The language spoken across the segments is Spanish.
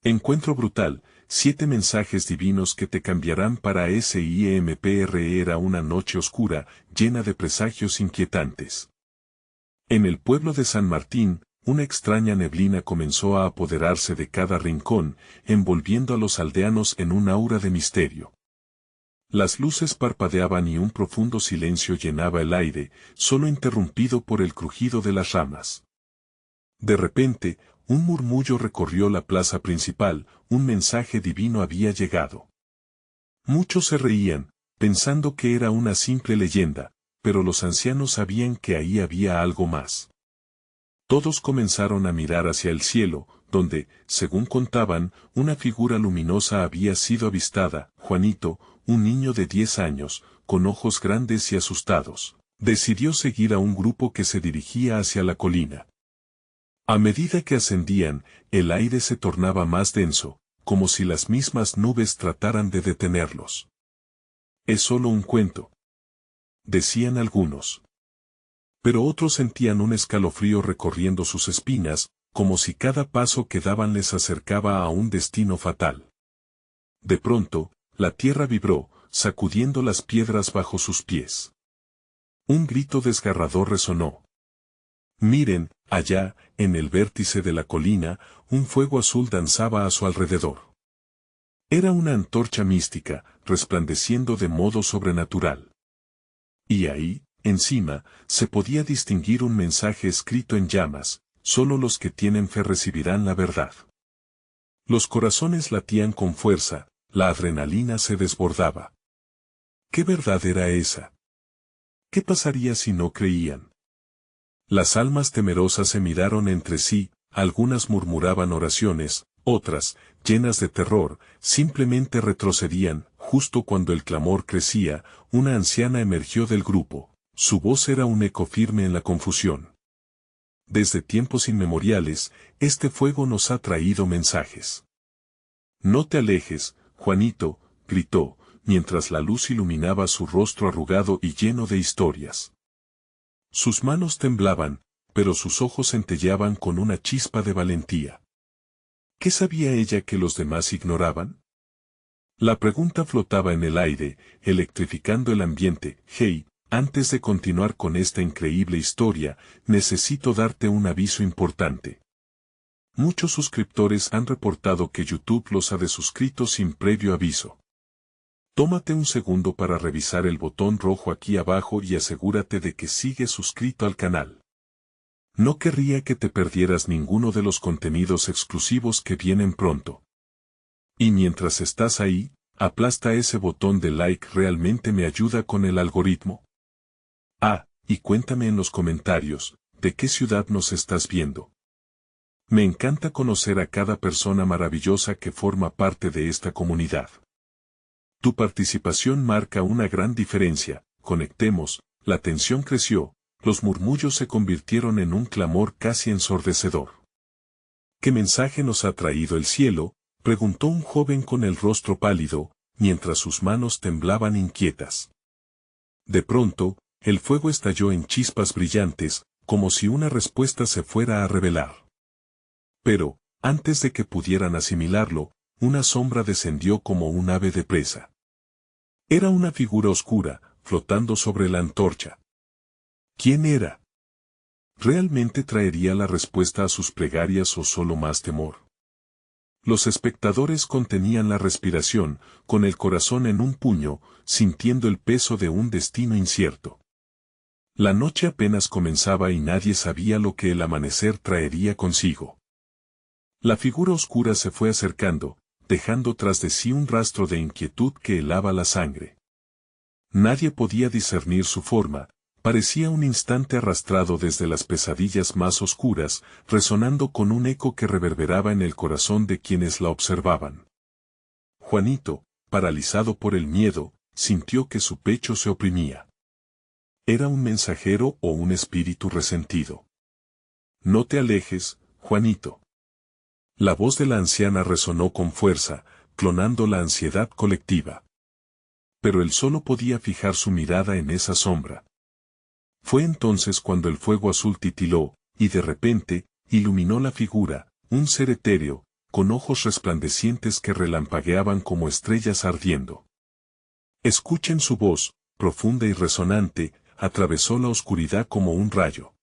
Encuentro brutal, 7 mensajes divinos que te cambiarán para siempre. Era una noche oscura, llena de presagios inquietantes. En el pueblo de San Martín, una extraña neblina comenzó a apoderarse de cada rincón, envolviendo a los aldeanos en un aura de misterio. Las luces parpadeaban y un profundo silencio llenaba el aire, solo interrumpido por el crujido de las ramas. De repente, un murmullo recorrió la plaza principal, un mensaje divino había llegado. Muchos se reían, pensando que era una simple leyenda, pero los ancianos sabían que ahí había algo más. Todos comenzaron a mirar hacia el cielo, donde, según contaban, una figura luminosa había sido avistada. Juanito, un niño de 10 años, con ojos grandes y asustados, decidió seguir a un grupo que se dirigía hacia la colina. A medida que ascendían, el aire se tornaba más denso, como si las mismas nubes trataran de detenerlos. «Es solo un cuento», decían algunos. Pero otros sentían un escalofrío recorriendo sus espinas, como si cada paso que daban les acercaba a un destino fatal. De pronto, la tierra vibró, sacudiendo las piedras bajo sus pies. Un grito desgarrador resonó. «Miren, allá, en el vértice de la colina, un fuego azul danzaba a su alrededor». Era una antorcha mística, resplandeciendo de modo sobrenatural. Y ahí, encima, se podía distinguir un mensaje escrito en llamas: «Solo los que tienen fe recibirán la verdad». Los corazones latían con fuerza, la adrenalina se desbordaba. ¿Qué verdad era esa? ¿Qué pasaría si no creían? Las almas temerosas se miraron entre sí, algunas murmuraban oraciones, otras, llenas de terror, simplemente retrocedían. Justo cuando el clamor crecía, una anciana emergió del grupo. Su voz era un eco firme en la confusión. «Desde tiempos inmemoriales, este fuego nos ha traído mensajes. No te alejes, Juanito», gritó, mientras la luz iluminaba su rostro arrugado y lleno de historias. Sus manos temblaban, pero sus ojos centelleaban con una chispa de valentía. ¿Qué sabía ella que los demás ignoraban? La pregunta flotaba en el aire, electrificando el ambiente. «Hey, antes de continuar con esta increíble historia, necesito darte un aviso importante. Muchos suscriptores han reportado que YouTube los ha desuscrito sin previo aviso. Tómate un segundo para revisar el botón rojo aquí abajo y asegúrate de que sigues suscrito al canal. No querría que te perdieras ninguno de los contenidos exclusivos que vienen pronto. Y mientras estás ahí, aplasta ese botón de like, realmente me ayuda con el algoritmo. Ah, y cuéntame en los comentarios, ¿de qué ciudad nos estás viendo? Me encanta conocer a cada persona maravillosa que forma parte de esta comunidad. Tu participación marca una gran diferencia. Conectemos». La tensión creció, los murmullos se convirtieron en un clamor casi ensordecedor. «¿Qué mensaje nos ha traído el cielo?», preguntó un joven con el rostro pálido, mientras sus manos temblaban inquietas. De pronto, el fuego estalló en chispas brillantes, como si una respuesta se fuera a revelar. Pero, antes de que pudieran asimilarlo, una sombra descendió como un ave de presa. Era una figura oscura, flotando sobre la antorcha. ¿Quién era? ¿Realmente traería la respuesta a sus plegarias o solo más temor? Los espectadores contenían la respiración, con el corazón en un puño, sintiendo el peso de un destino incierto. La noche apenas comenzaba y nadie sabía lo que el amanecer traería consigo. La figura oscura se fue acercando, dejando tras de sí un rastro de inquietud que helaba la sangre. Nadie podía discernir su forma, parecía un instante arrastrado desde las pesadillas más oscuras, resonando con un eco que reverberaba en el corazón de quienes la observaban. Juanito, paralizado por el miedo, sintió que su pecho se oprimía. ¿Era un mensajero o un espíritu resentido? «No te alejes, Juanito». La voz de la anciana resonó con fuerza, clonando la ansiedad colectiva. Pero él solo podía fijar su mirada en esa sombra. Fue entonces cuando el fuego azul titiló, y de repente, iluminó la figura, un ser etéreo, con ojos resplandecientes que relampagueaban como estrellas ardiendo. Escuchen su voz, profunda y resonante, atravesó la oscuridad como un rayo.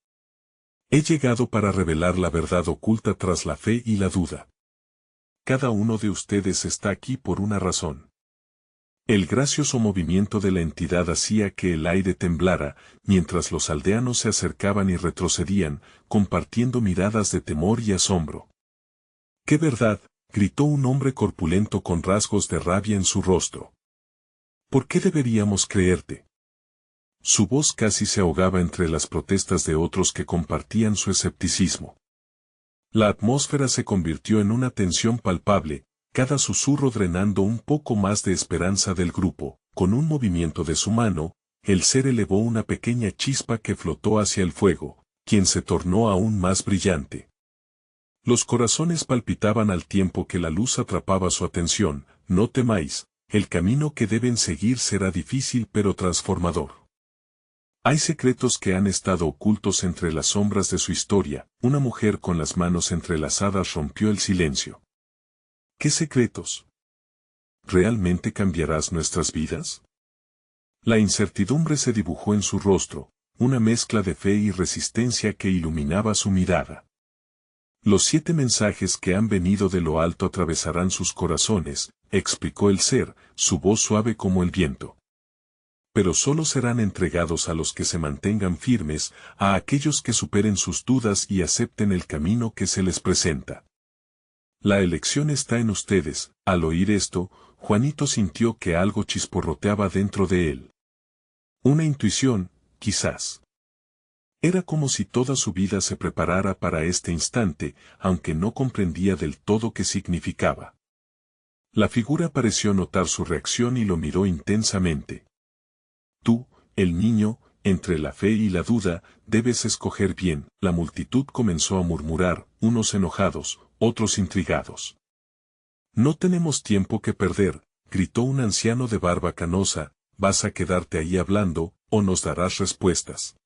He llegado para revelar la verdad oculta tras la fe y la duda. Cada uno de ustedes está aquí por una razón. El gracioso movimiento de la entidad hacía que el aire temblara, mientras los aldeanos se acercaban y retrocedían, compartiendo miradas de temor y asombro. ¡Qué verdad!, gritó un hombre corpulento con rasgos de rabia en su rostro. ¿Por qué deberíamos creerte? Su voz casi se ahogaba entre las protestas de otros que compartían su escepticismo. La atmósfera se convirtió en una tensión palpable, cada susurro drenando un poco más de esperanza del grupo. Con un movimiento de su mano, el ser elevó una pequeña chispa que flotó hacia el fuego, quien se tornó aún más brillante. Los corazones palpitaban al tiempo que la luz atrapaba su atención. No temáis, el camino que deben seguir será difícil pero transformador. Hay secretos que han estado ocultos entre las sombras de su historia. Una mujer con las manos entrelazadas rompió el silencio. ¿Qué secretos? ¿Realmente cambiarás nuestras vidas? La incertidumbre se dibujó en su rostro, una mezcla de fe y resistencia que iluminaba su mirada. Los 7 mensajes que han venido de lo alto atravesarán sus corazones, explicó el ser, su voz suave como el viento. Pero solo serán entregados a los que se mantengan firmes, a aquellos que superen sus dudas y acepten el camino que se les presenta. La elección está en ustedes. Al oír esto, Juanito sintió que algo chisporroteaba dentro de él. Una intuición, quizás. Era como si toda su vida se preparara para este instante, aunque no comprendía del todo qué significaba. La figura pareció notar su reacción y lo miró intensamente. Tú, el niño, entre la fe y la duda, debes escoger bien. La multitud comenzó a murmurar, unos enojados, otros intrigados. No tenemos tiempo que perder, gritó un anciano de barba canosa, vas a quedarte ahí hablando, o nos darás respuestas.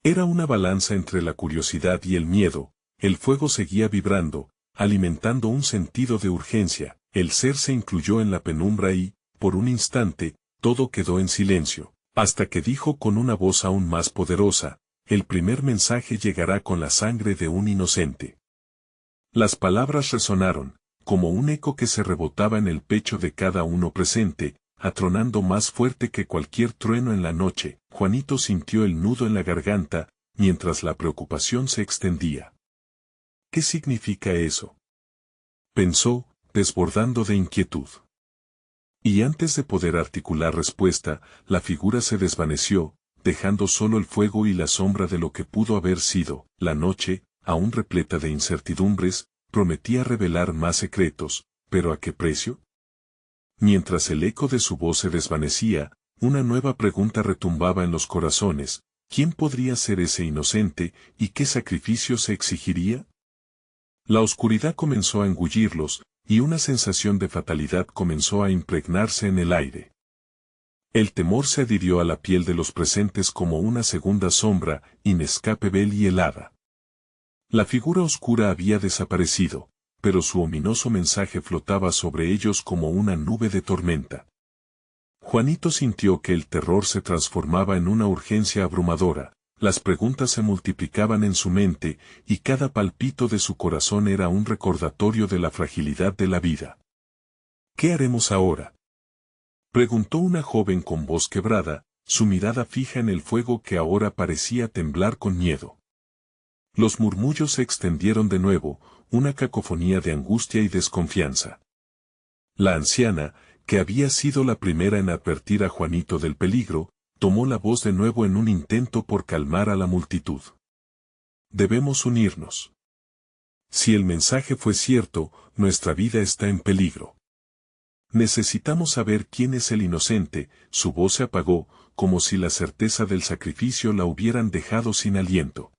Era una balanza entre la curiosidad y el miedo. El fuego seguía vibrando, alimentando un sentido de urgencia. El ser se incluyó en la penumbra y, por un instante, todo quedó en silencio, hasta que dijo con una voz aún más poderosa, el primer mensaje llegará con la sangre de un inocente. Las palabras resonaron, como un eco que se rebotaba en el pecho de cada uno presente, atronando más fuerte que cualquier trueno en la noche. Juanito sintió el nudo en la garganta, mientras la preocupación se extendía. ¿Qué significa eso?, pensó, desbordando de inquietud. Y antes de poder articular respuesta, la figura se desvaneció, dejando solo el fuego y la sombra de lo que pudo haber sido. La noche, aún repleta de incertidumbres, prometía revelar más secretos, ¿pero a qué precio? Mientras el eco de su voz se desvanecía, una nueva pregunta retumbaba en los corazones: ¿quién podría ser ese inocente, y qué sacrificio se exigiría? La oscuridad comenzó a engullirlos, y una sensación de fatalidad comenzó a impregnarse en el aire. El temor se adhirió a la piel de los presentes como una segunda sombra, inescapable y helada. La figura oscura había desaparecido, pero su ominoso mensaje flotaba sobre ellos como una nube de tormenta. Juanito sintió que el terror se transformaba en una urgencia abrumadora. Las preguntas se multiplicaban en su mente, y cada palpito de su corazón era un recordatorio de la fragilidad de la vida. ¿Qué haremos ahora?, preguntó una joven con voz quebrada, su mirada fija en el fuego que ahora parecía temblar con miedo. Los murmullos se extendieron de nuevo, una cacofonía de angustia y desconfianza. La anciana, que había sido la primera en advertir a Juanito del peligro, tomó la voz de nuevo en un intento por calmar a la multitud. Debemos unirnos. Si el mensaje fue cierto, nuestra vida está en peligro. Necesitamos saber quién es el inocente. Su voz se apagó, como si la certeza del sacrificio la hubieran dejado sin aliento.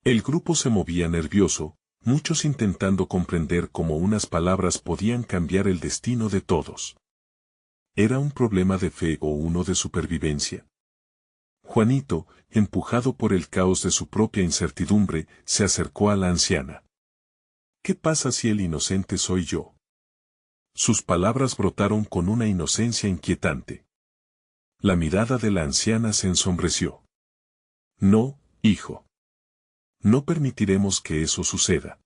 El grupo se movía nervioso, muchos intentando comprender cómo unas palabras podían cambiar el destino de todos. ¿Era un problema de fe o uno de supervivencia? Juanito, empujado por el caos de su propia incertidumbre, se acercó a la anciana. ¿Qué pasa si el inocente soy yo? Sus palabras brotaron con una inocencia inquietante. La mirada de la anciana se ensombreció. No, hijo. No permitiremos que eso suceda.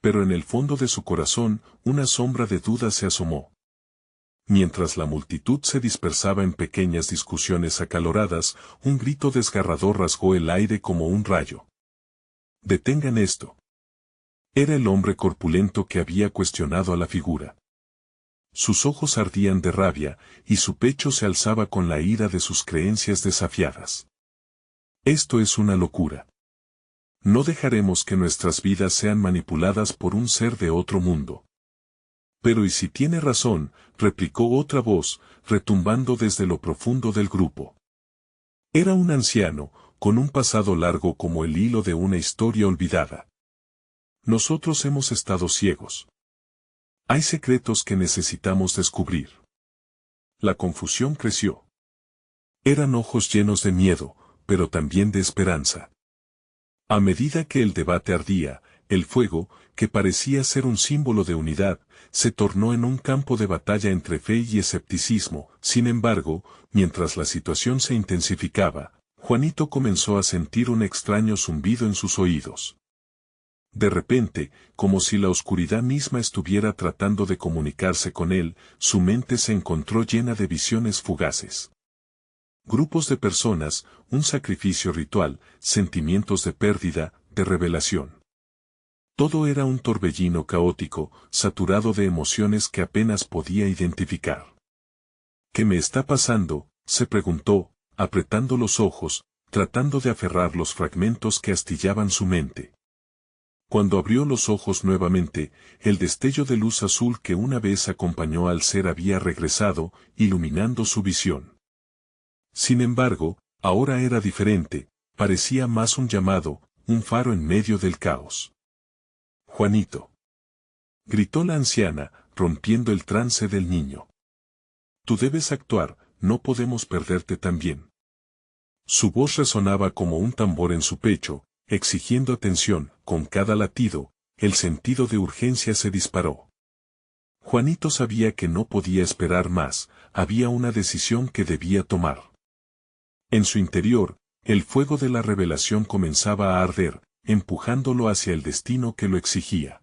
Pero en el fondo de su corazón, una sombra de duda se asomó. Mientras la multitud se dispersaba en pequeñas discusiones acaloradas, un grito desgarrador rasgó el aire como un rayo. «Detengan esto». Era el hombre corpulento que había cuestionado a la figura. Sus ojos ardían de rabia, y su pecho se alzaba con la ira de sus creencias desafiadas. Esto es una locura. No dejaremos que nuestras vidas sean manipuladas por un ser de otro mundo. Pero ¿y si tiene razón?, replicó otra voz, retumbando desde lo profundo del grupo. Era un anciano, con un pasado largo como el hilo de una historia olvidada. Nosotros hemos estado ciegos. Hay secretos que necesitamos descubrir. La confusión creció. Eran ojos llenos de miedo, pero también de esperanza. A medida que el debate ardía, el fuego, que parecía ser un símbolo de unidad, se tornó en un campo de batalla entre fe y escepticismo. Sin embargo, mientras la situación se intensificaba, Juanito comenzó a sentir un extraño zumbido en sus oídos. De repente, como si la oscuridad misma estuviera tratando de comunicarse con él, su mente se encontró llena de visiones fugaces. Grupos de personas, un sacrificio ritual, sentimientos de pérdida, de revelación. Todo era un torbellino caótico, saturado de emociones que apenas podía identificar. ¿Qué me está pasando?, se preguntó, apretando los ojos, tratando de aferrar los fragmentos que astillaban su mente. Cuando abrió los ojos nuevamente, el destello de luz azul que una vez acompañó al ser había regresado, iluminando su visión. Sin embargo, ahora era diferente, parecía más un llamado, un faro en medio del caos. «Juanito», gritó la anciana, rompiendo el trance del niño. «Tú debes actuar, no podemos perderte también». Su voz resonaba como un tambor en su pecho, exigiendo atención. Con cada latido, el sentido de urgencia se disparó. Juanito sabía que no podía esperar más, había una decisión que debía tomar. En su interior, el fuego de la revelación comenzaba a arder, empujándolo hacia el destino que lo exigía.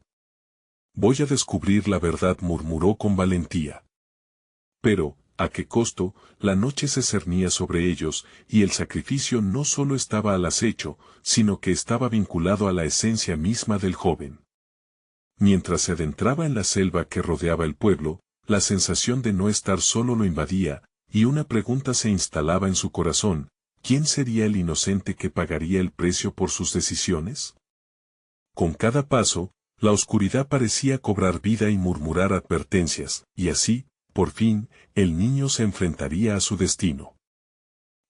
«Voy a descubrir la verdad», murmuró con valentía. Pero, ¿a qué costo? La noche se cernía sobre ellos, y el sacrificio no solo estaba al acecho, sino que estaba vinculado a la esencia misma del joven. Mientras se adentraba en la selva que rodeaba el pueblo, la sensación de no estar solo lo invadía, y una pregunta se instalaba en su corazón: ¿quién sería el inocente que pagaría el precio por sus decisiones? Con cada paso, la oscuridad parecía cobrar vida y murmurar advertencias, y así, por fin, el niño se enfrentaría a su destino.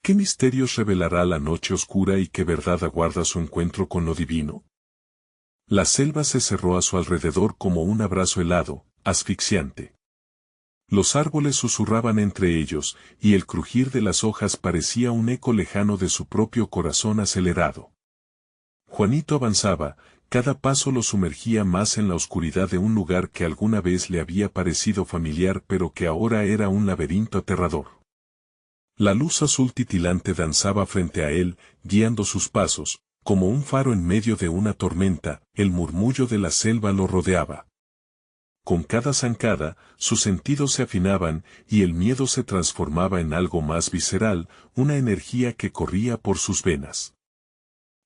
¿Qué misterios revelará la noche oscura y qué verdad aguarda su encuentro con lo divino? La selva se cerró a su alrededor como un abrazo helado, asfixiante. Los árboles susurraban entre ellos, y el crujir de las hojas parecía un eco lejano de su propio corazón acelerado. Juanito avanzaba, cada paso lo sumergía más en la oscuridad de un lugar que alguna vez le había parecido familiar pero que ahora era un laberinto aterrador. La luz azul titilante danzaba frente a él, guiando sus pasos, como un faro en medio de una tormenta. El murmullo de la selva lo rodeaba. Con cada zancada, sus sentidos se afinaban, y el miedo se transformaba en algo más visceral, una energía que corría por sus venas.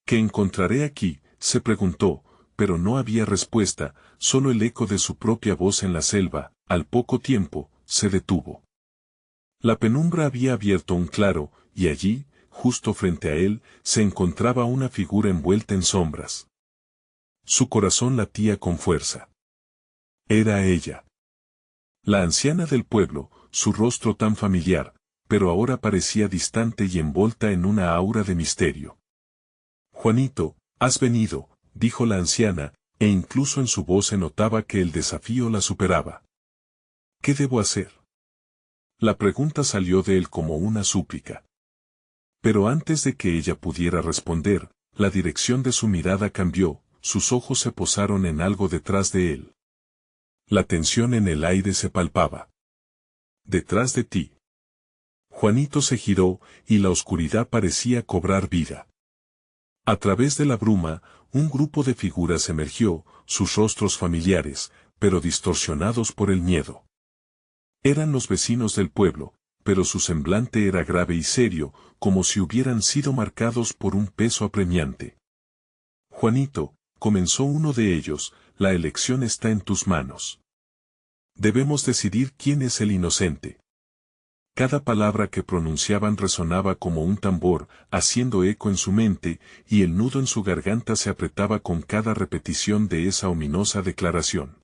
¿Qué encontraré aquí?, se preguntó, pero no había respuesta, solo el eco de su propia voz en la selva. Al poco tiempo, se detuvo. La penumbra había abierto un claro, y allí, justo frente a él, se encontraba una figura envuelta en sombras. Su corazón latía con fuerza. Era ella. La anciana del pueblo, su rostro tan familiar, pero ahora parecía distante y envolta en una aura de misterio. «Juanito, has venido», dijo la anciana, e incluso en su voz se notaba que el desafío la superaba. «¿Qué debo hacer?». La pregunta salió de él como una súplica. Pero antes de que ella pudiera responder, la dirección de su mirada cambió, sus ojos se posaron en algo detrás de él. La tensión en el aire se palpaba. Detrás de ti. Juanito se giró, y la oscuridad parecía cobrar vida. A través de la bruma, un grupo de figuras emergió, sus rostros familiares, pero distorsionados por el miedo. Eran los vecinos del pueblo, pero su semblante era grave y serio, como si hubieran sido marcados por un peso apremiante. Juanito, comenzó uno de ellos, la elección está en tus manos. Debemos decidir quién es el inocente. Cada palabra que pronunciaban resonaba como un tambor, haciendo eco en su mente, y el nudo en su garganta se apretaba con cada repetición de esa ominosa declaración.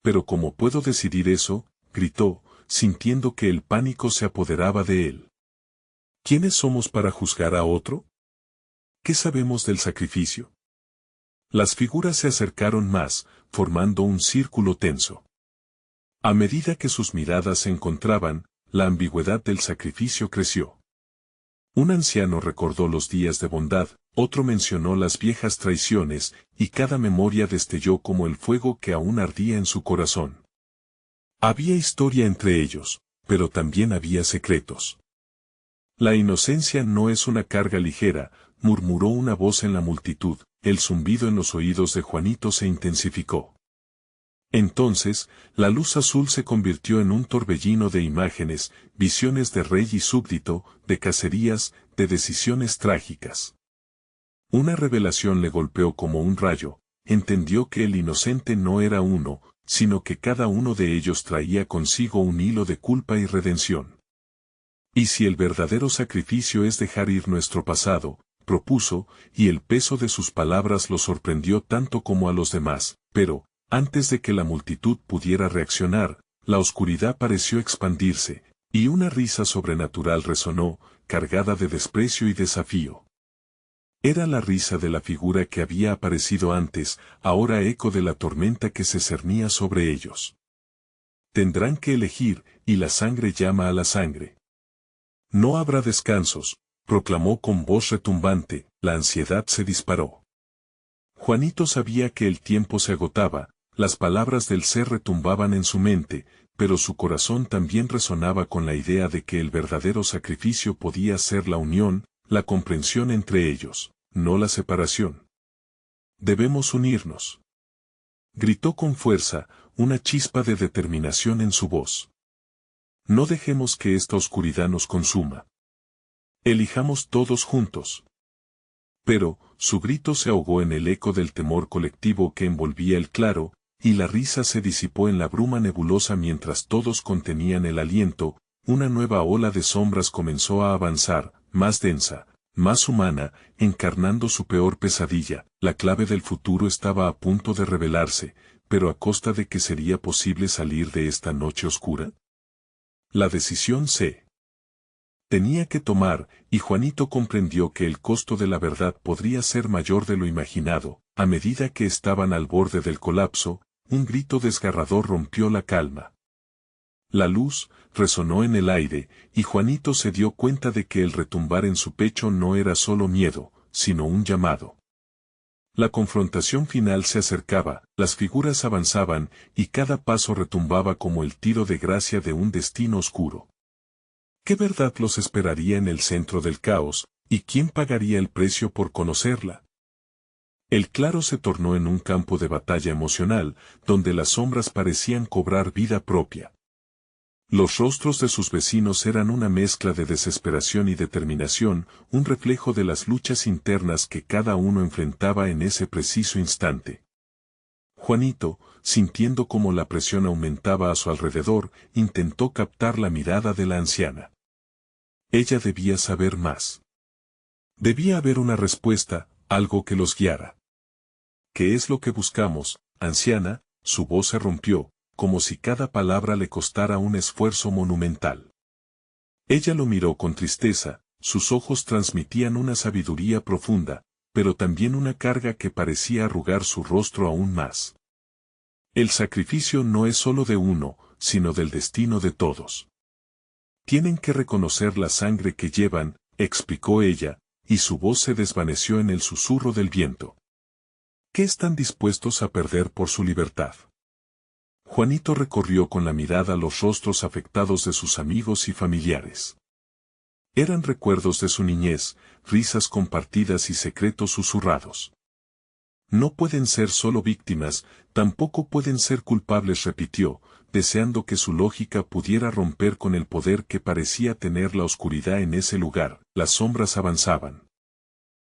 «Pero ¿cómo puedo decidir eso?», gritó, sintiendo que el pánico se apoderaba de él. ¿Quiénes somos para juzgar a otro? ¿Qué sabemos del sacrificio? Las figuras se acercaron más, formando un círculo tenso. A medida que sus miradas se encontraban, la ambigüedad del sacrificio creció. Un anciano recordó los días de bondad, otro mencionó las viejas traiciones, y cada memoria destelló como el fuego que aún ardía en su corazón. Había historia entre ellos, pero también había secretos. La inocencia no es una carga ligera, murmuró una voz en la multitud, el zumbido en los oídos de Juanito se intensificó. Entonces, la luz azul se convirtió en un torbellino de imágenes, visiones de rey y súbdito, de cacerías, de decisiones trágicas. Una revelación le golpeó como un rayo, entendió que el inocente no era uno, sino que cada uno de ellos traía consigo un hilo de culpa y redención. ¿Y si el verdadero sacrificio es dejar ir nuestro pasado?, propuso, y el peso de sus palabras lo sorprendió tanto como a los demás, pero, antes de que la multitud pudiera reaccionar, la oscuridad pareció expandirse, y una risa sobrenatural resonó, cargada de desprecio y desafío. Era la risa de la figura que había aparecido antes, ahora eco de la tormenta que se cernía sobre ellos. Tendrán que elegir, y la sangre llama a la sangre. No habrá descansos, proclamó con voz retumbante, la ansiedad se disparó. Juanito sabía que el tiempo se agotaba, las palabras del ser retumbaban en su mente, pero su corazón también resonaba con la idea de que el verdadero sacrificio podía ser la unión, la comprensión entre ellos, no la separación. Debemos unirnos. Gritó con fuerza, una chispa de determinación en su voz. No dejemos que esta oscuridad nos consuma. Elijamos todos juntos. Pero, su grito se ahogó en el eco del temor colectivo que envolvía el claro, y la risa se disipó en la bruma nebulosa mientras todos contenían el aliento, una nueva ola de sombras comenzó a avanzar, más densa, más humana, encarnando su peor pesadilla. La clave del futuro estaba a punto de revelarse, pero ¿a costa de que sería posible salir de esta noche oscura? La decisión se tenía que tomar, y Juanito comprendió que el costo de la verdad podría ser mayor de lo imaginado. A medida que estaban al borde del colapso, un grito desgarrador rompió la calma. La luz resonó en el aire, y Juanito se dio cuenta de que el retumbar en su pecho no era solo miedo, sino un llamado. La confrontación final se acercaba, las figuras avanzaban, y cada paso retumbaba como el tiro de gracia de un destino oscuro. ¿Qué verdad los esperaría en el centro del caos, y quién pagaría el precio por conocerla? El claro se tornó en un campo de batalla emocional, donde las sombras parecían cobrar vida propia. Los rostros de sus vecinos eran una mezcla de desesperación y determinación, un reflejo de las luchas internas que cada uno enfrentaba en ese preciso instante. Juanito, sintiendo cómo la presión aumentaba a su alrededor, intentó captar la mirada de la anciana. Ella debía saber más. Debía haber una respuesta, algo que los guiara. ¿Qué es lo que buscamos, anciana? Su voz se rompió, como si cada palabra le costara un esfuerzo monumental. Ella lo miró con tristeza, sus ojos transmitían una sabiduría profunda, pero también una carga que parecía arrugar su rostro aún más. El sacrificio no es solo de uno, sino del destino de todos. Tienen que reconocer la sangre que llevan, explicó ella, y su voz se desvaneció en el susurro del viento. ¿Qué están dispuestos a perder por su libertad? Juanito recorrió con la mirada los rostros afectados de sus amigos y familiares. Eran recuerdos de su niñez, risas compartidas y secretos susurrados. No pueden ser solo víctimas, tampoco pueden ser culpables, repitió, deseando que su lógica pudiera romper con el poder que parecía tener la oscuridad en ese lugar. Las sombras avanzaban.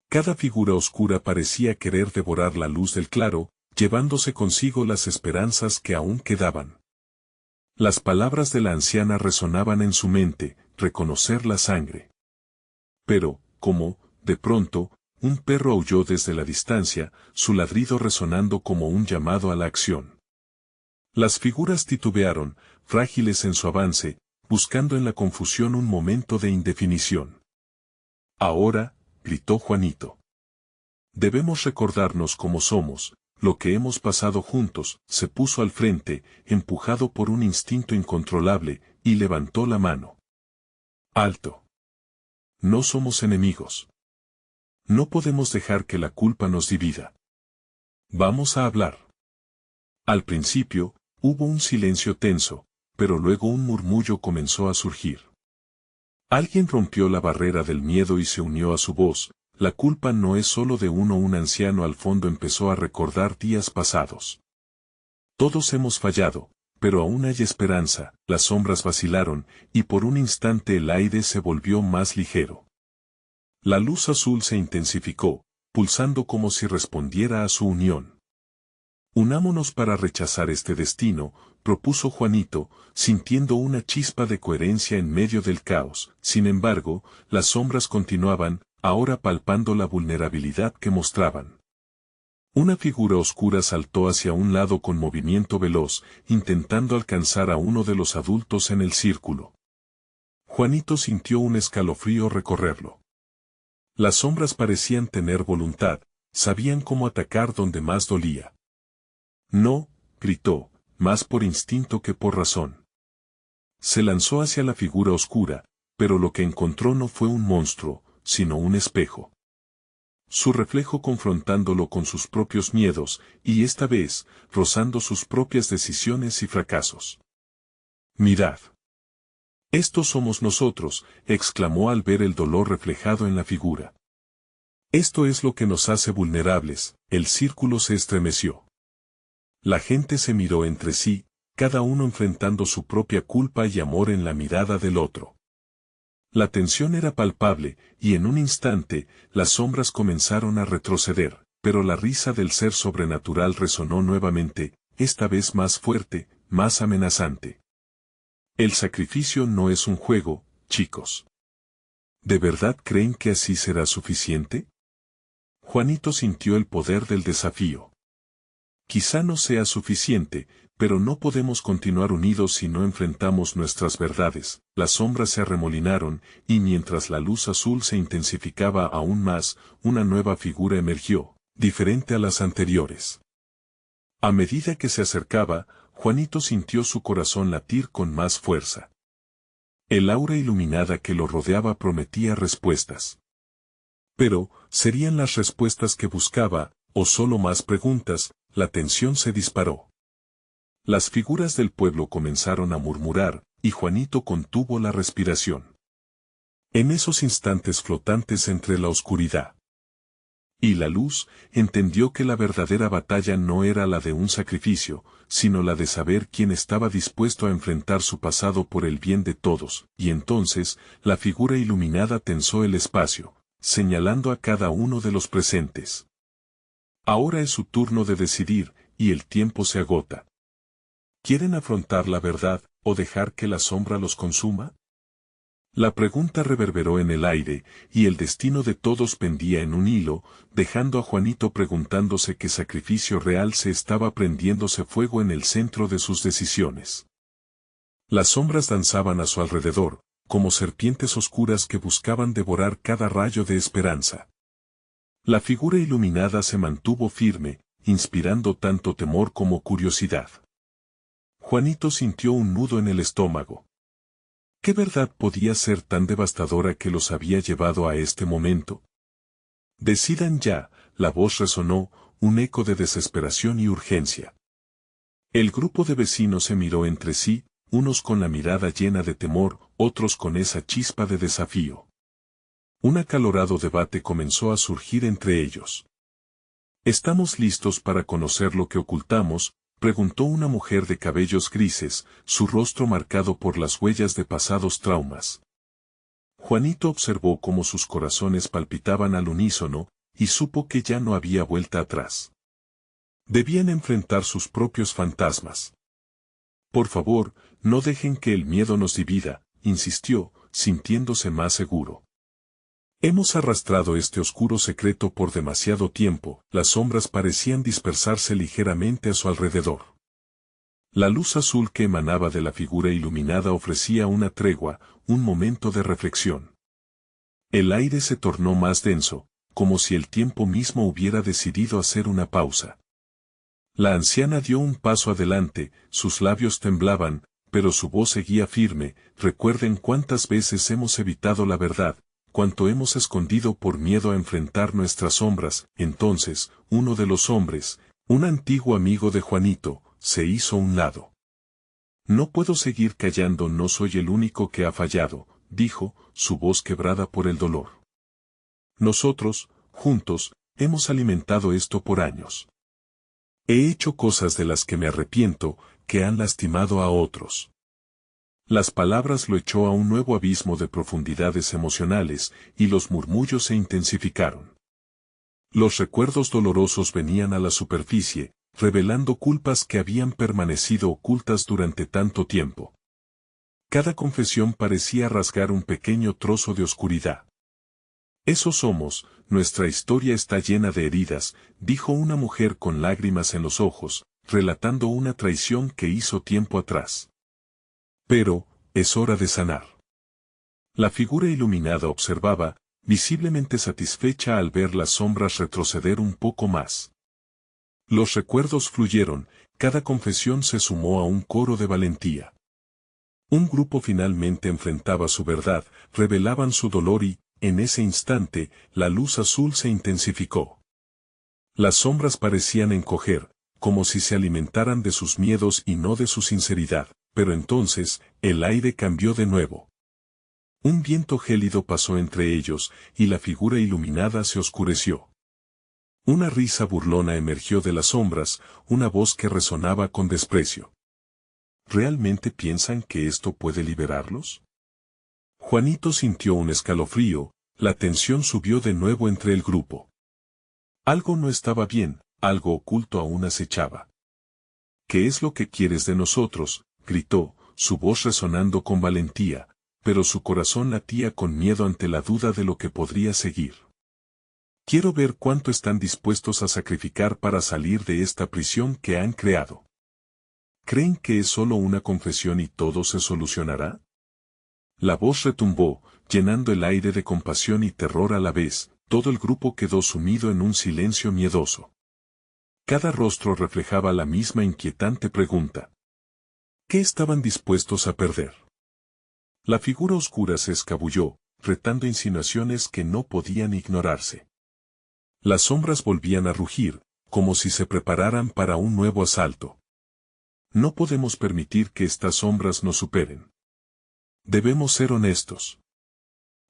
Cada figura oscura parecía querer devorar la luz del claro, llevándose consigo las esperanzas que aún quedaban. Las palabras de la anciana resonaban en su mente: reconocer la sangre. Pero, de pronto, un perro aulló desde la distancia, su ladrido resonando como un llamado a la acción. Las figuras titubearon, frágiles en su avance, buscando en la confusión un momento de indefinición. Ahora, gritó Juanito. Debemos recordarnos cómo somos, lo que hemos pasado juntos. Se puso al frente, empujado por un instinto incontrolable, y levantó la mano. Alto. No somos enemigos. No podemos dejar que la culpa nos divida. Vamos a hablar. Al principio, hubo un silencio tenso, pero luego un murmullo comenzó a surgir. Alguien rompió la barrera del miedo y se unió a su voz. La culpa no es solo de uno. Un anciano al fondo empezó a recordar días pasados. Todos hemos fallado, pero aún hay esperanza. Las sombras vacilaron, y por un instante el aire se volvió más ligero. La luz azul se intensificó, pulsando como si respondiera a su unión. Unámonos para rechazar este destino, propuso Juanito, sintiendo una chispa de coherencia en medio del caos. Sin embargo, las sombras continuaban, ahora palpando la vulnerabilidad que mostraban. Una figura oscura saltó hacia un lado con movimiento veloz, intentando alcanzar a uno de los adultos en el círculo. Juanito sintió un escalofrío recorrerlo. Las sombras parecían tener voluntad, sabían cómo atacar donde más dolía. No, gritó, más por instinto que por razón. Se lanzó hacia la figura oscura, pero lo que encontró no fue un monstruo, sino un espejo. Su reflejo confrontándolo con sus propios miedos, y esta vez, rozando sus propias decisiones y fracasos. Mirad. Estos somos nosotros, exclamó al ver el dolor reflejado en la figura. Esto es lo que nos hace vulnerables. El círculo se estremeció. La gente se miró entre sí, cada uno enfrentando su propia culpa y amor en la mirada del otro. La tensión era palpable, y en un instante, las sombras comenzaron a retroceder, pero la risa del ser sobrenatural resonó nuevamente, esta vez más fuerte, más amenazante. El sacrificio no es un juego, chicos. ¿De verdad creen que así será suficiente? Juanito sintió el poder del desafío. Quizá no sea suficiente, pero no podemos continuar unidos si no enfrentamos nuestras verdades. Las sombras se arremolinaron, y mientras la luz azul se intensificaba aún más, una nueva figura emergió, diferente a las anteriores. A medida que se acercaba, Juanito sintió su corazón latir con más fuerza. El aura iluminada que lo rodeaba prometía respuestas. Pero, ¿serían las respuestas que buscaba, o solo más preguntas? La tensión se disparó. Las figuras del pueblo comenzaron a murmurar, y Juanito contuvo la respiración. En esos instantes flotantes entre la oscuridad y la luz, entendió que la verdadera batalla no era la de un sacrificio, sino la de saber quién estaba dispuesto a enfrentar su pasado por el bien de todos, y entonces, la figura iluminada tensó el espacio, señalando a cada uno de los presentes. Ahora es su turno de decidir, y el tiempo se agota. ¿Quieren afrontar la verdad, o dejar que la sombra los consuma? La pregunta reverberó en el aire, y el destino de todos pendía en un hilo, dejando a Juanito preguntándose qué sacrificio real se estaba prendiéndose fuego en el centro de sus decisiones. Las sombras danzaban a su alrededor, como serpientes oscuras que buscaban devorar cada rayo de esperanza. La figura iluminada se mantuvo firme, inspirando tanto temor como curiosidad. Juanito sintió un nudo en el estómago. ¿Qué verdad podía ser tan devastadora que los había llevado a este momento? Decidan ya, la voz resonó, un eco de desesperación y urgencia. El grupo de vecinos se miró entre sí, unos con la mirada llena de temor, otros con esa chispa de desafío. Un acalorado debate comenzó a surgir entre ellos. ¿Estamos listos para conocer lo que ocultamos?, preguntó una mujer de cabellos grises, su rostro marcado por las huellas de pasados traumas. Juanito observó cómo sus corazones palpitaban al unísono, y supo que ya no había vuelta atrás. Debían enfrentar sus propios fantasmas. Por favor, no dejen que el miedo nos divida, insistió, sintiéndose más seguro. Hemos arrastrado este oscuro secreto por demasiado tiempo, las sombras parecían dispersarse ligeramente a su alrededor. La luz azul que emanaba de la figura iluminada ofrecía una tregua, un momento de reflexión. El aire se tornó más denso, como si el tiempo mismo hubiera decidido hacer una pausa. La anciana dio un paso adelante, sus labios temblaban, pero su voz seguía firme. Recuerden cuántas veces hemos evitado la verdad, cuánto hemos escondido por miedo a enfrentar nuestras sombras. Entonces, uno de los hombres, un antiguo amigo de Juanito, se hizo a un lado. No puedo seguir callando, no soy el único que ha fallado, dijo, su voz quebrada por el dolor. Nosotros, juntos, hemos alimentado esto por años. He hecho cosas de las que me arrepiento, que han lastimado a otros. Las palabras lo echó a un nuevo abismo de profundidades emocionales, y los murmullos se intensificaron. Los recuerdos dolorosos venían a la superficie, revelando culpas que habían permanecido ocultas durante tanto tiempo. Cada confesión parecía rasgar un pequeño trozo de oscuridad. Eso somos, nuestra historia está llena de heridas, dijo una mujer con lágrimas en los ojos, relatando una traición que hizo tiempo atrás. Pero, es hora de sanar. La figura iluminada observaba, visiblemente satisfecha al ver las sombras retroceder un poco más. Los recuerdos fluyeron, cada confesión se sumó a un coro de valentía. Un grupo finalmente enfrentaba su verdad, revelaban su dolor y, en ese instante, la luz azul se intensificó. Las sombras parecían encoger, como si se alimentaran de sus miedos y no de su sinceridad, pero entonces, el aire cambió de nuevo. Un viento gélido pasó entre ellos, y la figura iluminada se oscureció. Una risa burlona emergió de las sombras, una voz que resonaba con desprecio. ¿Realmente piensan que esto puede liberarlos? Juanito sintió un escalofrío, la tensión subió de nuevo entre el grupo. Algo no estaba bien, algo oculto aún acechaba. ¿Qué es lo que quieres de nosotros?, gritó, su voz resonando con valentía, pero su corazón latía con miedo ante la duda de lo que podría seguir. Quiero ver cuánto están dispuestos a sacrificar para salir de esta prisión que han creado. ¿Creen que es solo una confesión y todo se solucionará? La voz retumbó, llenando el aire de compasión y terror a la vez. Todo el grupo quedó sumido en un silencio miedoso. Cada rostro reflejaba la misma inquietante pregunta. ¿Qué estaban dispuestos a perder? La figura oscura se escabulló, retando insinuaciones que no podían ignorarse. Las sombras volvían a rugir, como si se prepararan para un nuevo asalto. No podemos permitir que estas sombras nos superen. Debemos ser honestos.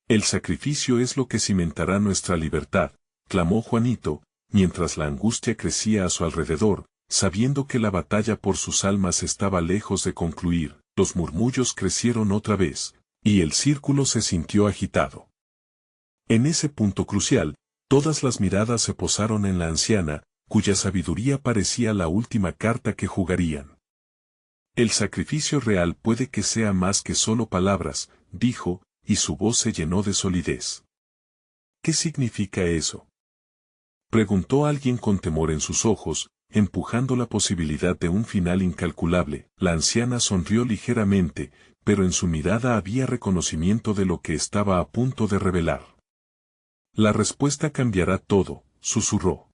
El sacrificio es lo que cimentará nuestra libertad, clamó Juanito, mientras la angustia crecía a su alrededor, sabiendo que la batalla por sus almas estaba lejos de concluir. Los murmullos crecieron otra vez, y el círculo se sintió agitado. En ese punto crucial, todas las miradas se posaron en la anciana, cuya sabiduría parecía la última carta que jugarían. El sacrificio real puede que sea más que solo palabras, dijo, y su voz se llenó de solidez. ¿Qué significa eso?, preguntó alguien con temor en sus ojos, empujando la posibilidad de un final incalculable. La anciana sonrió ligeramente, pero en su mirada había reconocimiento de lo que estaba a punto de revelar. La respuesta cambiará todo, susurró.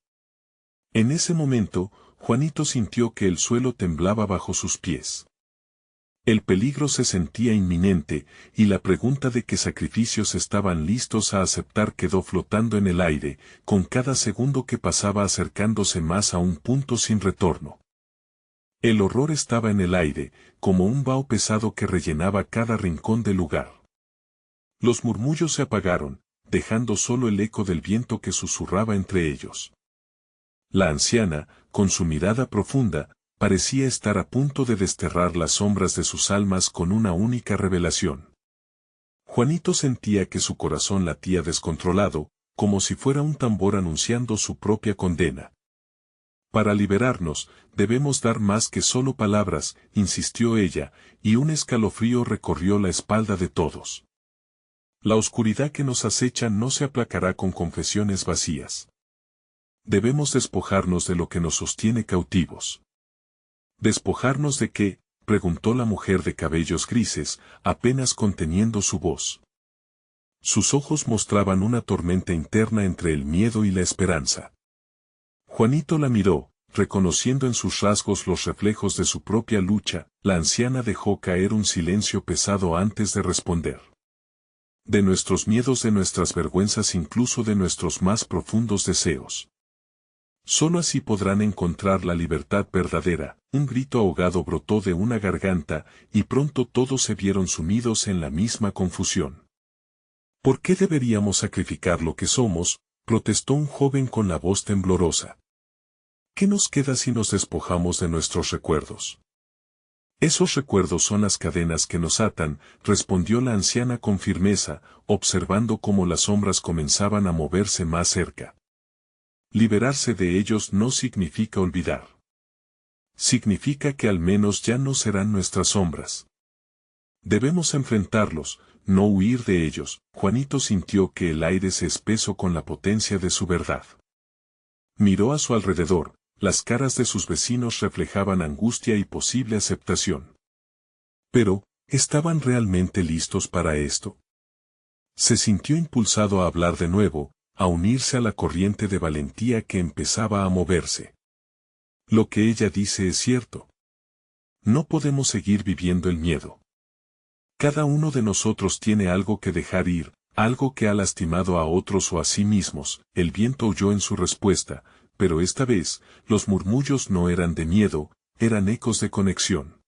En ese momento, Juanito sintió que el suelo temblaba bajo sus pies. El peligro se sentía inminente, y la pregunta de qué sacrificios estaban listos a aceptar quedó flotando en el aire, con cada segundo que pasaba acercándose más a un punto sin retorno. El horror estaba en el aire, como un vaho pesado que rellenaba cada rincón del lugar. Los murmullos se apagaron, dejando solo el eco del viento que susurraba entre ellos. La anciana, con su mirada profunda, parecía estar a punto de desterrar las sombras de sus almas con una única revelación. Juanito sentía que su corazón latía descontrolado, como si fuera un tambor anunciando su propia condena. Para liberarnos, debemos dar más que solo palabras, insistió ella, y un escalofrío recorrió la espalda de todos. La oscuridad que nos acecha no se aplacará con confesiones vacías. Debemos despojarnos de lo que nos sostiene cautivos. ¿Despojarnos de qué?, preguntó la mujer de cabellos grises, apenas conteniendo su voz. Sus ojos mostraban una tormenta interna entre el miedo y la esperanza. Juanito la miró, reconociendo en sus rasgos los reflejos de su propia lucha. La anciana dejó caer un silencio pesado antes de responder. De nuestros miedos, de nuestras vergüenzas, incluso de nuestros más profundos deseos. Solo así podrán encontrar la libertad verdadera. Un grito ahogado brotó de una garganta, y pronto todos se vieron sumidos en la misma confusión. ¿Por qué deberíamos sacrificar lo que somos?, protestó un joven con la voz temblorosa. ¿Qué nos queda si nos despojamos de nuestros recuerdos? Esos recuerdos son las cadenas que nos atan, respondió la anciana con firmeza, observando cómo las sombras comenzaban a moverse más cerca. Liberarse de ellos no significa olvidar. Significa que al menos ya no serán nuestras sombras. Debemos enfrentarlos, no huir de ellos. Juanito sintió que el aire se espesó con la potencia de su verdad. Miró a su alrededor, las caras de sus vecinos reflejaban angustia y posible aceptación. Pero, ¿estaban realmente listos para esto? Se sintió impulsado a hablar de nuevo, a unirse a la corriente de valentía que empezaba a moverse. Lo que ella dice es cierto. No podemos seguir viviendo el miedo. Cada uno de nosotros tiene algo que dejar ir, algo que ha lastimado a otros o a sí mismos. El viento huyó en su respuesta, pero esta vez, los murmullos no eran de miedo, eran ecos de conexión.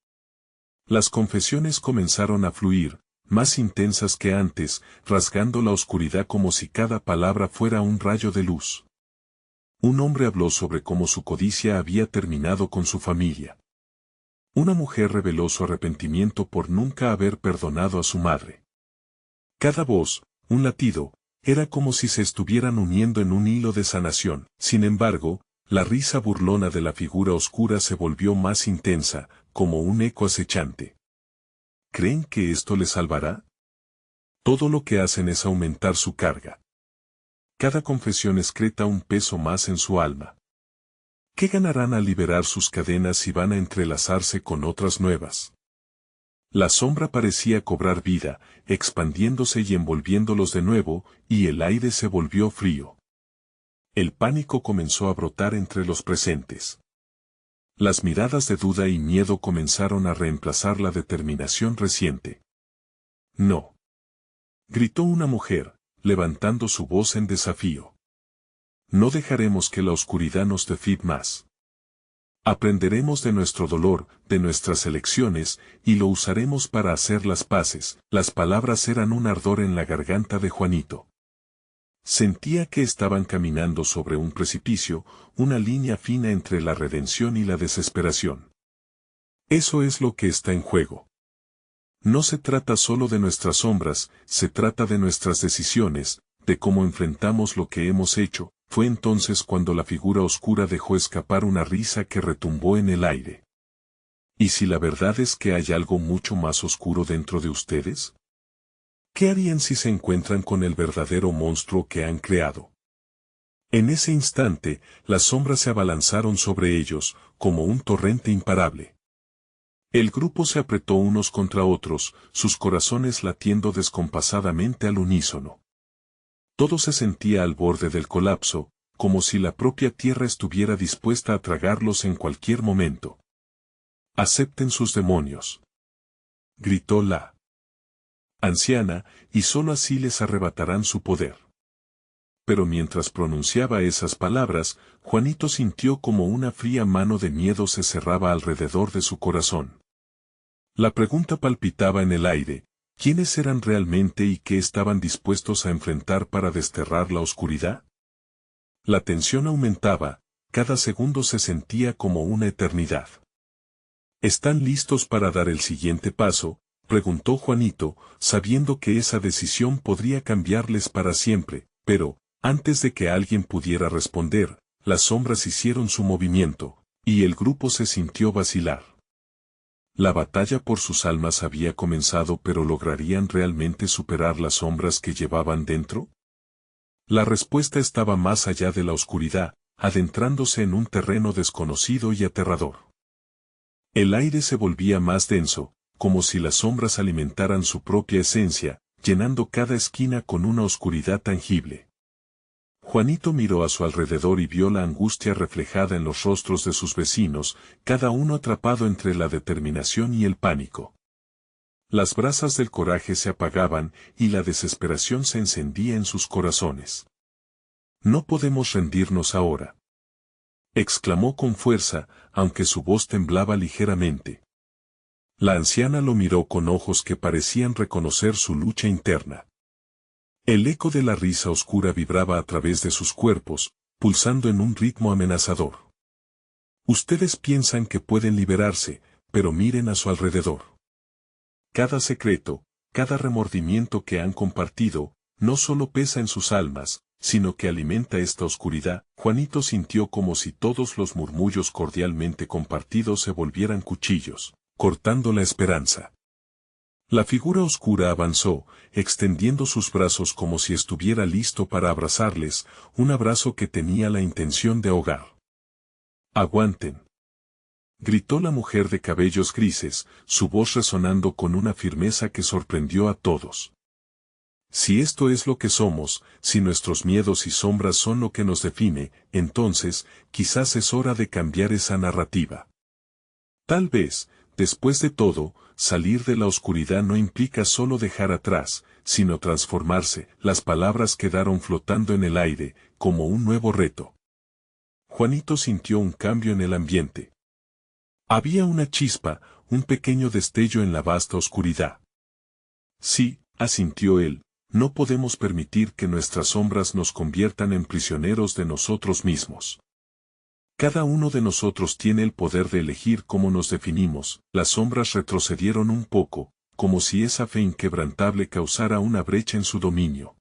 Las confesiones comenzaron a fluir, más intensas que antes, rasgando la oscuridad como si cada palabra fuera un rayo de luz. Un hombre habló sobre cómo su codicia había terminado con su familia. Una mujer reveló su arrepentimiento por nunca haber perdonado a su madre. Cada voz, un latido, era como si se estuvieran uniendo en un hilo de sanación. Sin embargo, la risa burlona de la figura oscura se volvió más intensa, como un eco acechante. ¿Creen que esto les salvará? Todo lo que hacen es aumentar su carga. Cada confesión excreta un peso más en su alma. ¿Qué ganarán al liberar sus cadenas si van a entrelazarse con otras nuevas? La sombra parecía cobrar vida, expandiéndose y envolviéndolos de nuevo, y el aire se volvió frío. El pánico comenzó a brotar entre los presentes. Las miradas de duda y miedo comenzaron a reemplazar la determinación reciente. No. Gritó una mujer, levantando su voz en desafío. No dejaremos que la oscuridad nos define más. Aprenderemos de nuestro dolor, de nuestras elecciones, y lo usaremos para hacer las paces. Las palabras eran un ardor en la garganta de Juanito. Sentía que estaban caminando sobre un precipicio, una línea fina entre la redención y la desesperación. Eso es lo que está en juego. No se trata solo de nuestras sombras, se trata de nuestras decisiones, de cómo enfrentamos lo que hemos hecho. Fue entonces cuando la figura oscura dejó escapar una risa que retumbó en el aire. ¿Y si la verdad es que hay algo mucho más oscuro dentro de ustedes? ¿Qué harían si se encuentran con el verdadero monstruo que han creado? En ese instante, las sombras se abalanzaron sobre ellos, como un torrente imparable. El grupo se apretó unos contra otros, sus corazones latiendo descompasadamente al unísono. Todo se sentía al borde del colapso, como si la propia tierra estuviera dispuesta a tragarlos en cualquier momento. Acepten sus demonios. gritó la anciana, y sólo así les arrebatarán su poder. Pero mientras pronunciaba esas palabras, Juanito sintió como una fría mano de miedo se cerraba alrededor de su corazón. La pregunta palpitaba en el aire: ¿quiénes eran realmente y qué estaban dispuestos a enfrentar para desterrar la oscuridad? La tensión aumentaba, cada segundo se sentía como una eternidad. ¿Están listos para dar el siguiente paso?, preguntó Juanito, sabiendo que esa decisión podría cambiarles para siempre, pero, antes de que alguien pudiera responder, las sombras hicieron su movimiento, y el grupo se sintió vacilar. La batalla por sus almas había comenzado, pero ¿lograrían realmente superar las sombras que llevaban dentro? La respuesta estaba más allá de la oscuridad, adentrándose en un terreno desconocido y aterrador. El aire se volvía más denso, como si las sombras alimentaran su propia esencia, llenando cada esquina con una oscuridad tangible. Juanito miró a su alrededor y vio la angustia reflejada en los rostros de sus vecinos, cada uno atrapado entre la determinación y el pánico. Las brasas del coraje se apagaban y la desesperación se encendía en sus corazones. «No podemos rendirnos ahora», exclamó con fuerza, aunque su voz temblaba ligeramente. La anciana lo miró con ojos que parecían reconocer su lucha interna. El eco de la risa oscura vibraba a través de sus cuerpos, pulsando en un ritmo amenazador. «Ustedes piensan que pueden liberarse, pero miren a su alrededor. Cada secreto, cada remordimiento que han compartido, no solo pesa en sus almas, sino que alimenta esta oscuridad». Juanito sintió como si todos los murmullos cordialmente compartidos se volvieran cuchillos, cortando la esperanza. La figura oscura avanzó, extendiendo sus brazos como si estuviera listo para abrazarles, un abrazo que tenía la intención de ahogar. «Aguanten», gritó la mujer de cabellos grises, su voz resonando con una firmeza que sorprendió a todos. «Si esto es lo que somos, si nuestros miedos y sombras son lo que nos define, entonces, quizás es hora de cambiar esa narrativa. Tal vez, después de todo, salir de la oscuridad no implica solo dejar atrás, sino transformarse». Las palabras quedaron flotando en el aire, como un nuevo reto. Juanito sintió un cambio en el ambiente. Había una chispa, un pequeño destello en la vasta oscuridad. «Sí», asintió él, «no podemos permitir que nuestras sombras nos conviertan en prisioneros de nosotros mismos. Cada uno de nosotros tiene el poder de elegir cómo nos definimos». Las sombras retrocedieron un poco, como si esa fe inquebrantable causara una brecha en su dominio.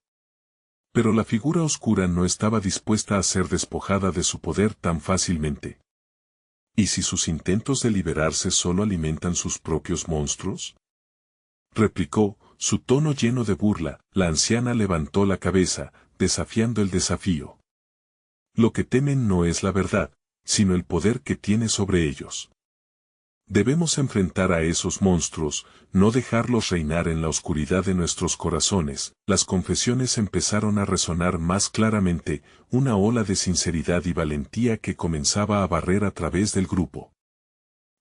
Pero la figura oscura no estaba dispuesta a ser despojada de su poder tan fácilmente. ¿Y si sus intentos de liberarse solo alimentan sus propios monstruos?, replicó, su tono lleno de burla. La anciana levantó la cabeza, desafiando el desafío. «Lo que temen no es la verdad, sino el poder que tiene sobre ellos. Debemos enfrentar a esos monstruos, no dejarlos reinar en la oscuridad de nuestros corazones». Las confesiones empezaron a resonar más claramente, una ola de sinceridad y valentía que comenzaba a barrer a través del grupo.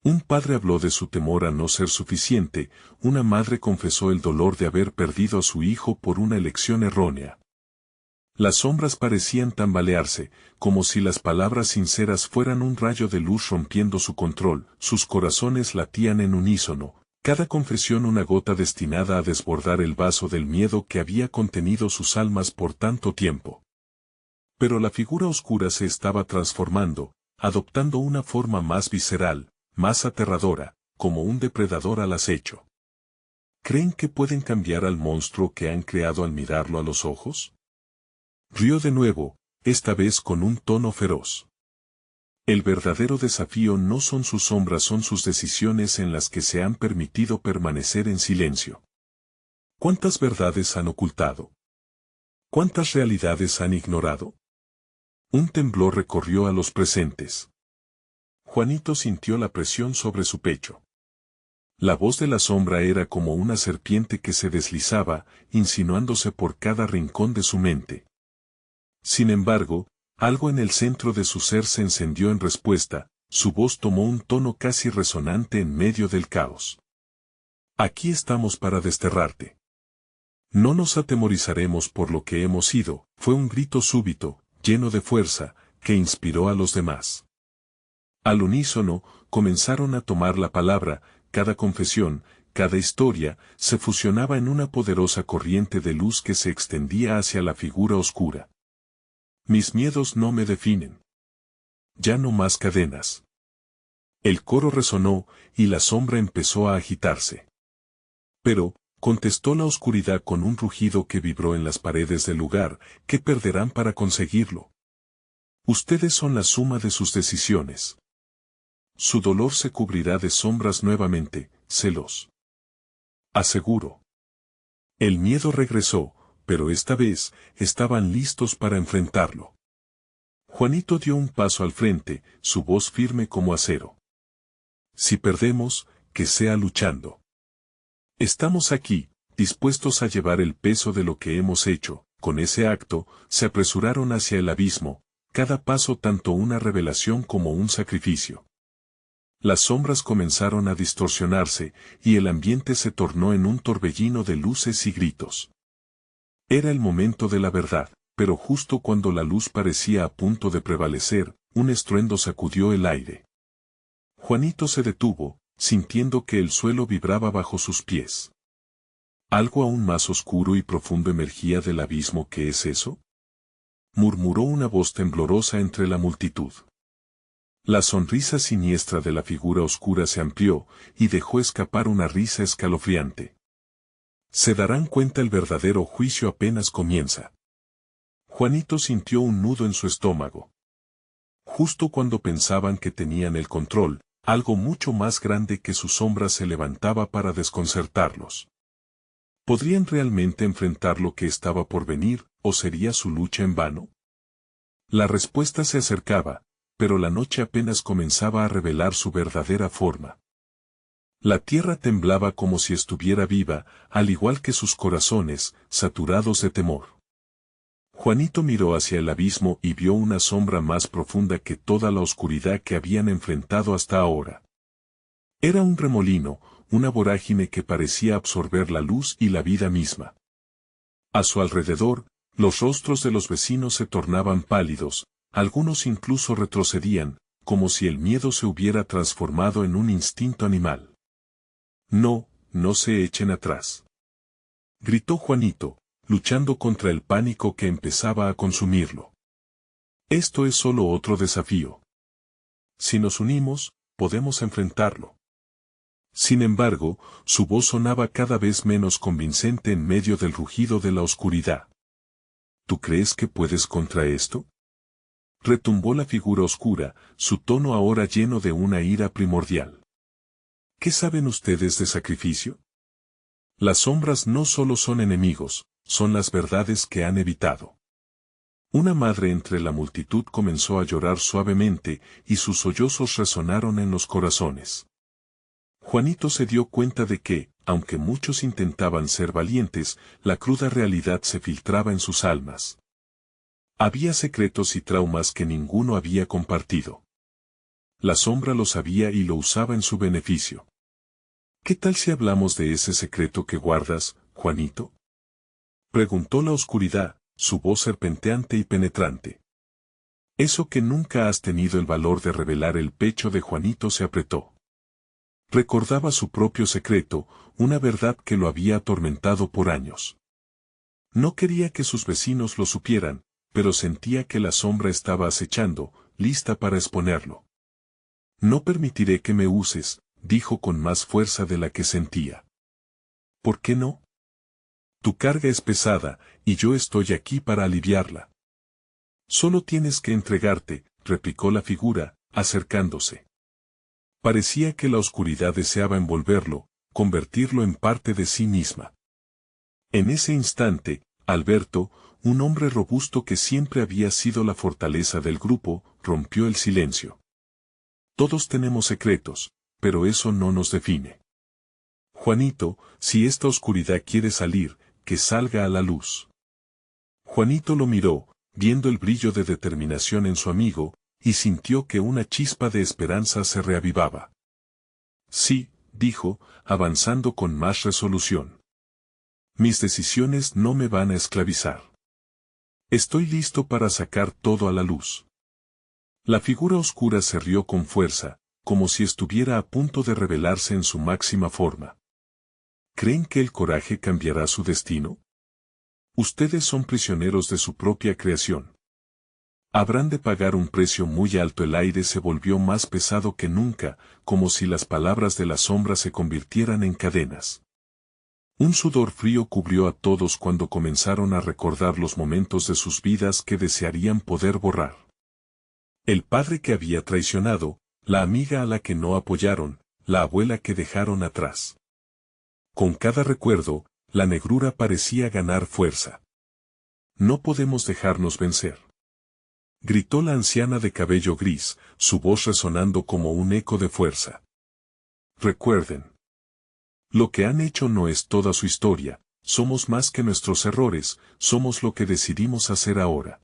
Un padre habló de su temor a no ser suficiente, una madre confesó el dolor de haber perdido a su hijo por una elección errónea. Las sombras parecían tambalearse, como si las palabras sinceras fueran un rayo de luz rompiendo su control. Sus corazones latían en unísono, cada confesión una gota destinada a desbordar el vaso del miedo que había contenido sus almas por tanto tiempo. Pero la figura oscura se estaba transformando, adoptando una forma más visceral, más aterradora, como un depredador al acecho. ¿Creen que pueden cambiar al monstruo que han creado al mirarlo a los ojos?, rió de nuevo, esta vez con un tono feroz. El verdadero desafío no son sus sombras, son sus decisiones en las que se han permitido permanecer en silencio. ¿Cuántas verdades han ocultado? ¿Cuántas realidades han ignorado? Un temblor recorrió a los presentes. Juanito sintió la presión sobre su pecho. La voz de la sombra era como una serpiente que se deslizaba, insinuándose por cada rincón de su mente. Sin embargo, algo en el centro de su ser se encendió en respuesta, su voz tomó un tono casi resonante en medio del caos. Aquí estamos para desterrarte. No nos atemorizaremos por lo que hemos sido, fue un grito súbito, lleno de fuerza, que inspiró a los demás. Al unísono, comenzaron a tomar la palabra, cada confesión, cada historia, se fusionaba en una poderosa corriente de luz que se extendía hacia la figura oscura. Mis miedos no me definen. Ya no más cadenas. El coro resonó, y la sombra empezó a agitarse. Pero, contestó la oscuridad con un rugido que vibró en las paredes del lugar, ¿qué perderán para conseguirlo? Ustedes son la suma de sus decisiones. Su dolor se cubrirá de sombras nuevamente, se los aseguro. El miedo regresó, pero esta vez, estaban listos para enfrentarlo. Juanito dio un paso al frente, su voz firme como acero. Si perdemos, que sea luchando. Estamos aquí, dispuestos a llevar el peso de lo que hemos hecho. Con ese acto, se apresuraron hacia el abismo, cada paso tanto una revelación como un sacrificio. Las sombras comenzaron a distorsionarse, y el ambiente se tornó en un torbellino de luces y gritos. Era el momento de la verdad, pero justo cuando la luz parecía a punto de prevalecer, un estruendo sacudió el aire. Juanito se detuvo, sintiendo que el suelo vibraba bajo sus pies. ¿Algo aún más oscuro y profundo emergía del abismo? ¿Qué es eso?, murmuró una voz temblorosa entre la multitud. La sonrisa siniestra de la figura oscura se amplió, y dejó escapar una risa escalofriante. Se darán cuenta, el verdadero juicio apenas comienza. Juanito sintió un nudo en su estómago. Justo cuando pensaban que tenían el control, algo mucho más grande que su sombra se levantaba para desconcertarlos. ¿Podrían realmente enfrentar lo que estaba por venir, o sería su lucha en vano? La respuesta se acercaba, pero la noche apenas comenzaba a revelar su verdadera forma. La tierra temblaba como si estuviera viva, al igual que sus corazones, saturados de temor. Juanito miró hacia el abismo y vio una sombra más profunda que toda la oscuridad que habían enfrentado hasta ahora. Era un remolino, una vorágine que parecía absorber la luz y la vida misma. A su alrededor, los rostros de los vecinos se tornaban pálidos, algunos incluso retrocedían, como si el miedo se hubiera transformado en un instinto animal. No, no se echen atrás, gritó Juanito, luchando contra el pánico que empezaba a consumirlo. Esto es solo otro desafío. Si nos unimos, podemos enfrentarlo. Sin embargo, su voz sonaba cada vez menos convincente en medio del rugido de la oscuridad. ¿Tú crees que puedes contra esto?, retumbó la figura oscura, su tono ahora lleno de una ira primordial. ¿Qué saben ustedes de sacrificio? Las sombras no solo son enemigos, son las verdades que han evitado. Una madre entre la multitud comenzó a llorar suavemente, y sus sollozos resonaron en los corazones. Juanito se dio cuenta de que, aunque muchos intentaban ser valientes, la cruda realidad se filtraba en sus almas. Había secretos y traumas que ninguno había compartido. La sombra lo sabía y lo usaba en su beneficio. ¿Qué tal si hablamos de ese secreto que guardas, Juanito?, preguntó la oscuridad, su voz serpenteante y penetrante. Eso que nunca has tenido el valor de revelar. El pecho de Juanito se apretó. Recordaba su propio secreto, una verdad que lo había atormentado por años. No quería que sus vecinos lo supieran, pero sentía que la sombra estaba acechando, lista para exponerlo. No permitiré que me uses, dijo con más fuerza de la que sentía. ¿Por qué no? Tu carga es pesada, y yo estoy aquí para aliviarla. Solo tienes que entregarte, replicó la figura, acercándose. Parecía que la oscuridad deseaba envolverlo, convertirlo en parte de sí misma. En ese instante, Alberto, un hombre robusto que siempre había sido la fortaleza del grupo, rompió el silencio. Todos tenemos secretos, pero eso no nos define. Juanito, si esta oscuridad quiere salir, que salga a la luz. Juanito lo miró, viendo el brillo de determinación en su amigo, y sintió que una chispa de esperanza se reavivaba. Sí, dijo, avanzando con más resolución. Mis decisiones no me van a esclavizar. Estoy listo para sacar todo a la luz. La figura oscura se rió con fuerza, como si estuviera a punto de revelarse en su máxima forma. ¿Creen que el coraje cambiará su destino? Ustedes son prisioneros de su propia creación. Habrán de pagar un precio muy alto. El aire se volvió más pesado que nunca, como si las palabras de la sombra se convirtieran en cadenas. Un sudor frío cubrió a todos cuando comenzaron a recordar los momentos de sus vidas que desearían poder borrar. El padre que había traicionado, la amiga a la que no apoyaron, la abuela que dejaron atrás. Con cada recuerdo, la negrura parecía ganar fuerza. No podemos dejarnos vencer. Gritó la anciana de cabello gris, su voz resonando como un eco de fuerza. Recuerden. Lo que han hecho no es toda su historia, somos más que nuestros errores, somos lo que decidimos hacer ahora.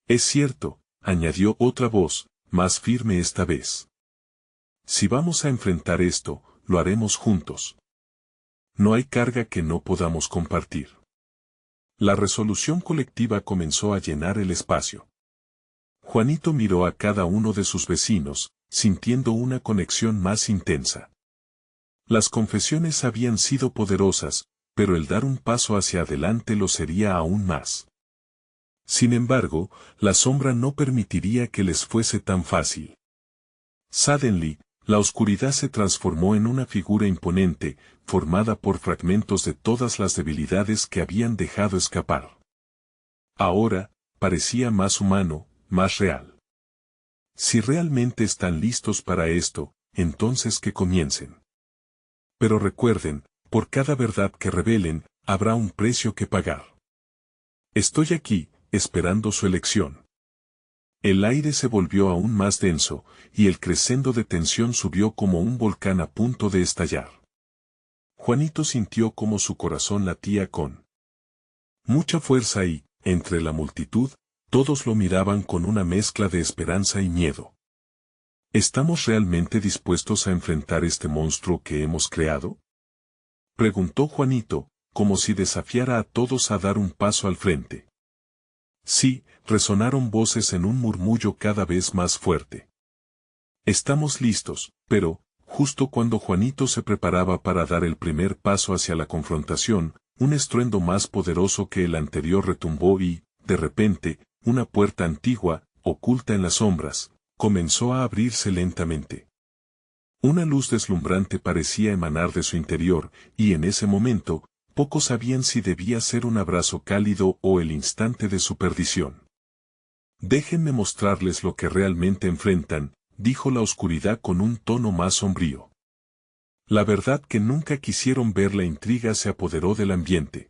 Es cierto, añadió otra voz, más firme esta vez. Si vamos a enfrentar esto, lo haremos juntos. No hay carga que no podamos compartir. La resolución colectiva comenzó a llenar el espacio. Juanito miró a cada uno de sus vecinos, sintiendo una conexión más intensa. Las confesiones habían sido poderosas, pero el dar un paso hacia adelante lo sería aún más. Sin embargo, la sombra no permitiría que les fuese tan fácil. Suddenly, la oscuridad se transformó en una figura imponente, formada por fragmentos de todas las debilidades que habían dejado escapar. Ahora, parecía más humano, más real. Si realmente están listos para esto, entonces que comiencen. Pero recuerden, por cada verdad que revelen, habrá un precio que pagar. Estoy aquí, esperando su elección. El aire se volvió aún más denso, y el crescendo de tensión subió como un volcán a punto de estallar. Juanito sintió como su corazón latía con mucha fuerza y, entre la multitud, todos lo miraban con una mezcla de esperanza y miedo. ¿Estamos realmente dispuestos a enfrentar este monstruo que hemos creado? Preguntó Juanito, como si desafiara a todos a dar un paso al frente. Sí, resonaron voces en un murmullo cada vez más fuerte. Estamos listos, pero, justo cuando Juanito se preparaba para dar el primer paso hacia la confrontación, un estruendo más poderoso que el anterior retumbó y, de repente, una puerta antigua, oculta en las sombras, comenzó a abrirse lentamente. Una luz deslumbrante parecía emanar de su interior, y en ese momento, pocos sabían si debía ser un abrazo cálido o el instante de su perdición. Déjenme mostrarles lo que realmente enfrentan, dijo la oscuridad con un tono más sombrío. La verdad que nunca quisieron ver. La intriga se apoderó del ambiente.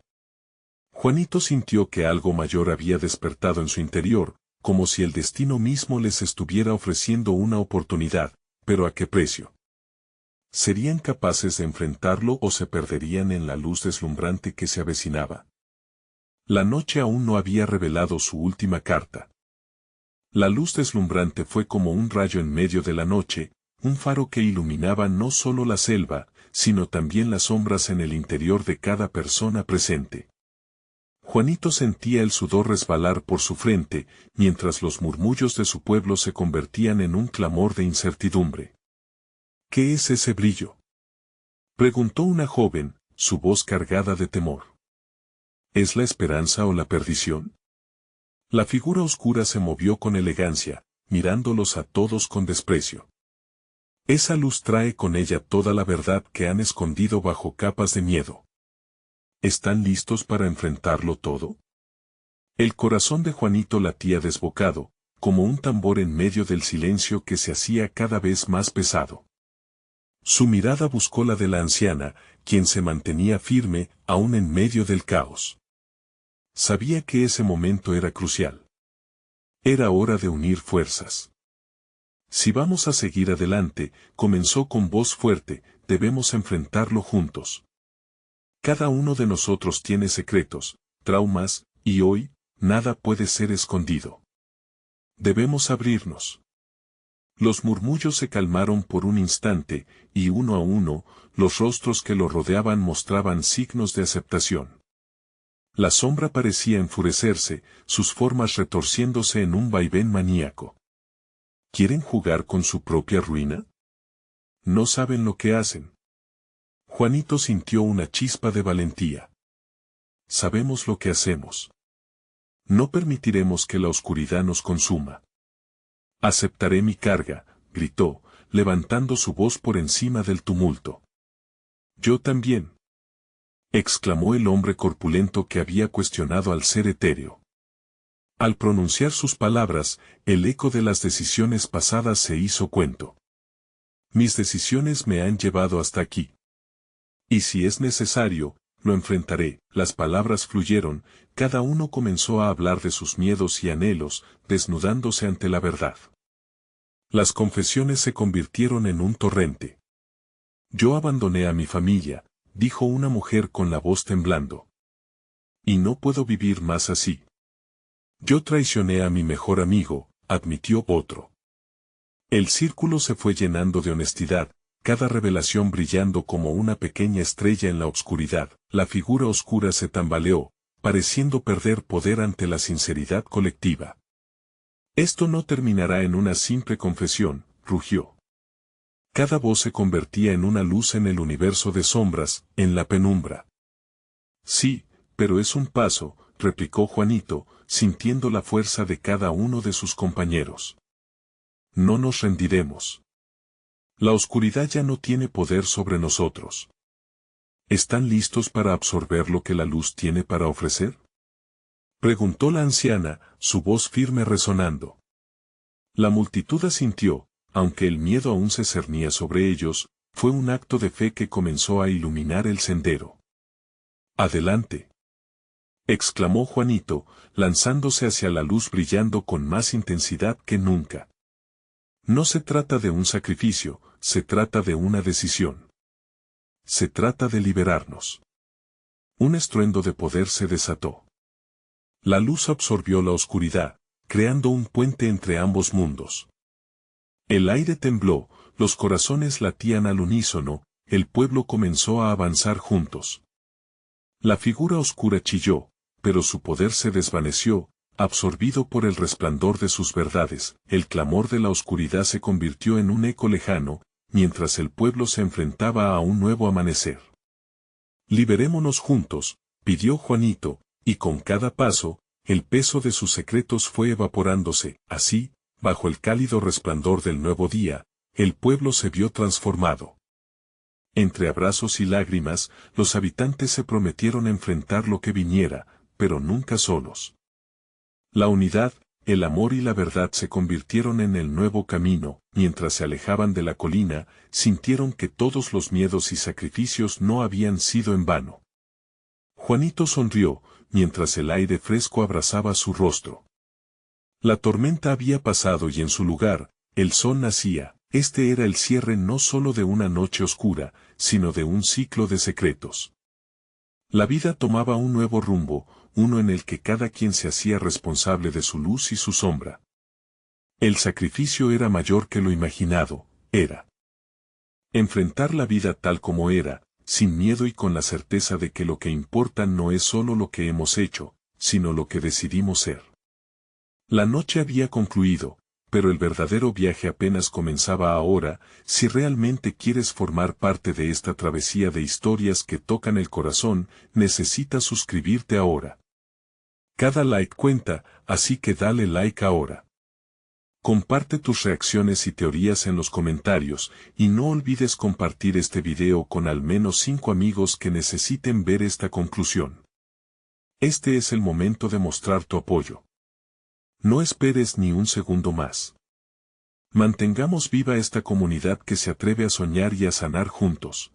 Juanito sintió que algo mayor había despertado en su interior, como si el destino mismo les estuviera ofreciendo una oportunidad, pero ¿a qué precio? ¿Serían capaces de enfrentarlo o se perderían en la luz deslumbrante que se avecinaba? La noche aún no había revelado su última carta. La luz deslumbrante fue como un rayo en medio de la noche, un faro que iluminaba no solo la selva, sino también las sombras en el interior de cada persona presente. Juanito sentía el sudor resbalar por su frente, mientras los murmullos de su pueblo se convertían en un clamor de incertidumbre. ¿Qué es ese brillo?, preguntó una joven, su voz cargada de temor. ¿Es la esperanza o la perdición? La figura oscura se movió con elegancia, mirándolos a todos con desprecio. Esa luz trae con ella toda la verdad que han escondido bajo capas de miedo. ¿Están listos para enfrentarlo todo? El corazón de Juanito latía desbocado, como un tambor en medio del silencio que se hacía cada vez más pesado. Su mirada buscó la de la anciana, quien se mantenía firme, aún en medio del caos. Sabía que ese momento era crucial. Era hora de unir fuerzas. Si vamos a seguir adelante, comenzó con voz fuerte, debemos enfrentarlo juntos. Cada uno de nosotros tiene secretos, traumas, y hoy, nada puede ser escondido. Debemos abrirnos. Los murmullos se calmaron por un instante, y uno a uno, los rostros que lo rodeaban mostraban signos de aceptación. La sombra parecía enfurecerse, sus formas retorciéndose en un vaivén maníaco. ¿Quieren jugar con su propia ruina? No saben lo que hacen. Juanito sintió una chispa de valentía. Sabemos lo que hacemos. No permitiremos que la oscuridad nos consuma. Aceptaré mi carga, gritó, levantando su voz por encima del tumulto. Yo también, exclamó el hombre corpulento que había cuestionado al ser etéreo. Al pronunciar sus palabras, el eco de las decisiones pasadas se hizo cuento. Mis decisiones me han llevado hasta aquí. Y si es necesario, lo enfrentaré. Las palabras fluyeron, cada uno comenzó a hablar de sus miedos y anhelos, desnudándose ante la verdad. Las confesiones se convirtieron en un torrente. Yo abandoné a mi familia, dijo una mujer con la voz temblando. Y no puedo vivir más así. Yo traicioné a mi mejor amigo, admitió otro. El círculo se fue llenando de honestidad, cada revelación brillando como una pequeña estrella en la oscuridad. La figura oscura se tambaleó, pareciendo perder poder ante la sinceridad colectiva. Esto no terminará en una simple confesión, rugió. Cada voz se convertía en una luz en el universo de sombras, en la penumbra. Sí, pero es un paso, replicó Juanito, sintiendo la fuerza de cada uno de sus compañeros. No nos rendiremos. La oscuridad ya no tiene poder sobre nosotros. ¿Están listos para absorber lo que la luz tiene para ofrecer? Preguntó la anciana, su voz firme resonando. La multitud asintió, aunque el miedo aún se cernía sobre ellos, fue un acto de fe que comenzó a iluminar el sendero. Adelante, exclamó Juanito, lanzándose hacia la luz brillando con más intensidad que nunca. No se trata de un sacrificio, se trata de una decisión. Se trata de liberarnos. Un estruendo de poder se desató. La luz absorbió la oscuridad, creando un puente entre ambos mundos. El aire tembló, los corazones latían al unísono, el pueblo comenzó a avanzar juntos. La figura oscura chilló, pero su poder se desvaneció, absorbido por el resplandor de sus verdades. El clamor de la oscuridad se convirtió en un eco lejano, mientras el pueblo se enfrentaba a un nuevo amanecer. Liberémonos juntos, pidió Juanito, y con cada paso, el peso de sus secretos fue evaporándose. Así, bajo el cálido resplandor del nuevo día, el pueblo se vio transformado. Entre abrazos y lágrimas, los habitantes se prometieron enfrentar lo que viniera, pero nunca solos. La unidad, el amor y la verdad se convirtieron en el nuevo camino. Mientras se alejaban de la colina, sintieron que todos los miedos y sacrificios no habían sido en vano. Juanito sonrió, mientras el aire fresco abrazaba su rostro. La tormenta había pasado y en su lugar, el sol nacía. Este era el cierre no solo de una noche oscura, sino de un ciclo de secretos. La vida tomaba un nuevo rumbo, uno en el que cada quien se hacía responsable de su luz y su sombra. El sacrificio era mayor que lo imaginado, era enfrentar la vida tal como era, sin miedo y con la certeza de que lo que importa no es solo lo que hemos hecho, sino lo que decidimos ser. La noche había concluido, pero el verdadero viaje apenas comenzaba ahora. Si realmente quieres formar parte de esta travesía de historias que tocan el corazón, necesitas suscribirte ahora. Cada like cuenta, así que dale like ahora. Comparte tus reacciones y teorías en los comentarios, y no olvides compartir este video con al menos 5 amigos que necesiten ver esta conclusión. Este es el momento de mostrar tu apoyo. No esperes ni un segundo más. Mantengamos viva esta comunidad que se atreve a soñar y a sanar juntos.